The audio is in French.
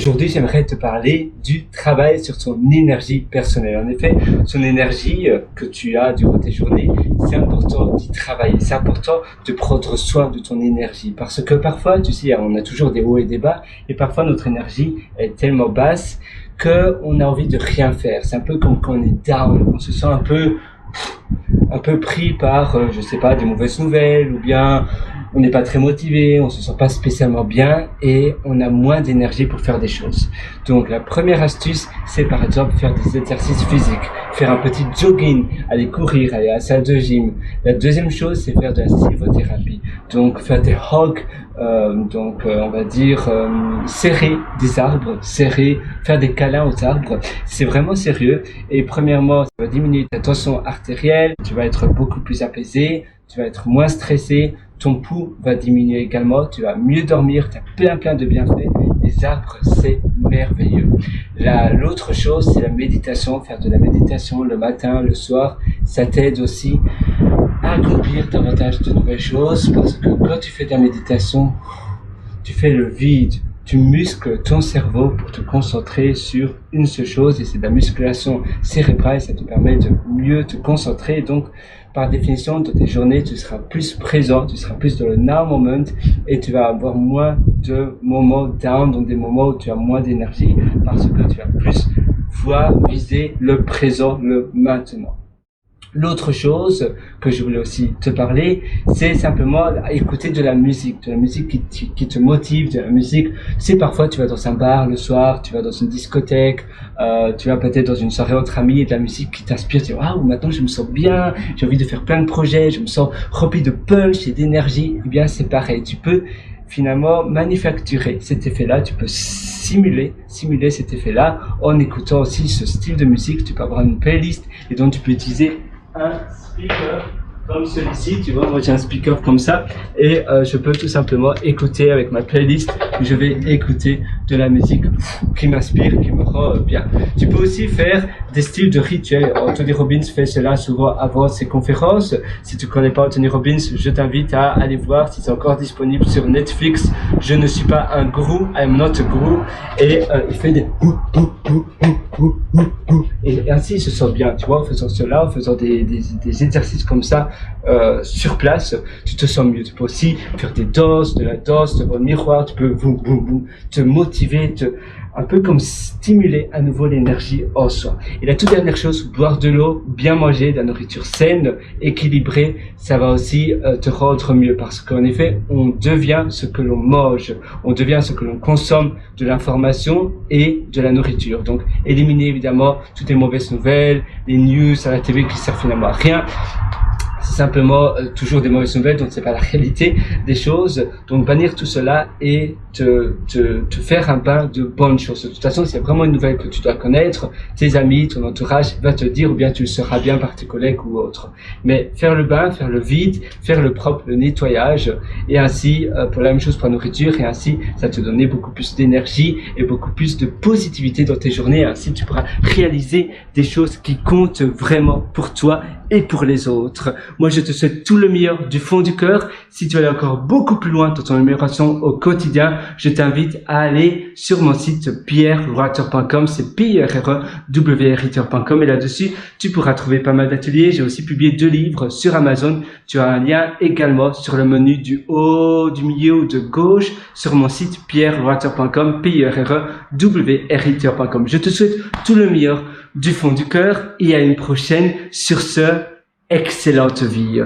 Aujourd'hui, j'aimerais te parler du travail sur ton énergie personnelle. En effet, son énergie que tu as durant tes journées, c'est important d'y travailler. C'est important de prendre soin de ton énergie. Parce que parfois, tu sais, on a toujours des hauts et des bas. Et parfois, notre énergie est tellement basse qu'on a envie de rien faire. C'est un peu comme quand on est down. On se sent un peu pris par, je sais pas, des mauvaises nouvelles, ou bien on n'est pas très motivé, on se sent pas spécialement bien et on a moins d'énergie pour faire des choses. Donc la première astuce, c'est par exemple faire des exercices physiques, faire un petit jogging, aller courir, aller à la salle de gym. La deuxième chose, c'est faire de la sylvothérapie. Donc faire des hugs, on va dire serrer des arbres, faire des câlins aux arbres. C'est vraiment sérieux. Et premièrement, ça va diminuer ta tension artérielle, tu vas être beaucoup plus apaisé, tu vas être moins stressé, ton pouls va diminuer également, tu vas mieux dormir, tu as plein de bienfaits. Les arbres, c'est merveilleux. L'autre chose, c'est la méditation, faire de la méditation le matin, le soir, ça t'aide aussi à accomplir davantage de nouvelles choses, parce que quand tu fais de la méditation, tu fais le vide, tu muscles ton cerveau pour te concentrer sur une seule chose, et c'est de la musculation cérébrale, ça te permet de mieux te concentrer. Donc, par définition, dans tes journées, tu seras plus présent, tu seras plus dans le now moment, et tu vas avoir moins de moments down, donc des moments où tu as moins d'énergie, parce que tu vas plus viser le présent, le maintenant. L'autre chose que je voulais aussi te parler, c'est simplement écouter de la musique qui te motive, de la musique. Tu sais, parfois tu vas dans un bar le soir, tu vas dans une discothèque, tu vas peut-être dans une soirée entre amis, et de la musique qui t'inspire, tu dis waouh, maintenant je me sens bien, j'ai envie de faire plein de projets, je me sens rempli de punch et d'énergie. Eh bien c'est pareil, tu peux finalement manufacturer cet effet-là, tu peux simuler cet effet-là en écoutant aussi ce style de musique. Tu peux avoir une playlist et donc tu peux utiliser un speaker comme celui-ci, tu vois, moi j'ai un speaker comme ça, et je peux tout simplement écouter avec ma playlist, je vais écouter de la musique qui m'inspire, qui me rend bien. Tu peux aussi faire des styles de rituels. Anthony Robbins fait cela souvent avant ses conférences. Si tu connais pas Anthony Robbins, je t'invite à aller voir si c'est encore disponible sur Netflix. Je ne suis pas un gourou, I'm not a guru, et il fait des et ainsi il se sent bien, tu vois, en faisant cela, en faisant des exercices comme ça sur place, tu te sens mieux. Tu peux aussi faire de la danse devant le miroir, tu peux te motiver, un peu comme stimuler à nouveau l'énergie en soi. Et la toute dernière chose, boire de l'eau, bien manger, de la nourriture saine, équilibrée, ça va aussi te rendre mieux, parce qu'en effet, on devient ce que l'on mange, on devient ce que l'on consomme de l'information et de la nourriture. Donc, éliminer évidemment toutes les mauvaises nouvelles, les news à la TV qui servent finalement à rien. C'est simplement toujours des mauvaises nouvelles, donc c'est pas la réalité des choses. Donc bannir tout cela et te faire un bain de bonnes choses. De toute façon, s'il y a vraiment une nouvelle que tu dois connaître, tes amis, ton entourage va te dire, ou bien tu le sauras bien par tes collègues ou autres. Mais faire le bain, faire le vide, faire le propre, le nettoyage, et ainsi pour la même chose pour la nourriture, et ainsi ça te donner beaucoup plus d'énergie et beaucoup plus de positivité dans tes journées. Et ainsi tu pourras réaliser des choses qui comptent vraiment pour toi et pour les autres. Moi, je te souhaite tout le meilleur du fond du cœur. Si tu veux aller encore beaucoup plus loin dans ton amélioration au quotidien, je t'invite à aller sur mon site pierrewriter.com, c'est pierrewriter.com, et là-dessus, tu pourras trouver pas mal d'ateliers. J'ai aussi publié 2 livres sur Amazon. Tu as un lien également sur le menu du haut, du milieu ou de gauche sur mon site pierrewriter.com, pierrewriter.com. Je te souhaite tout le meilleur du fond du cœur et à une prochaine. Sur ce, excellente vie.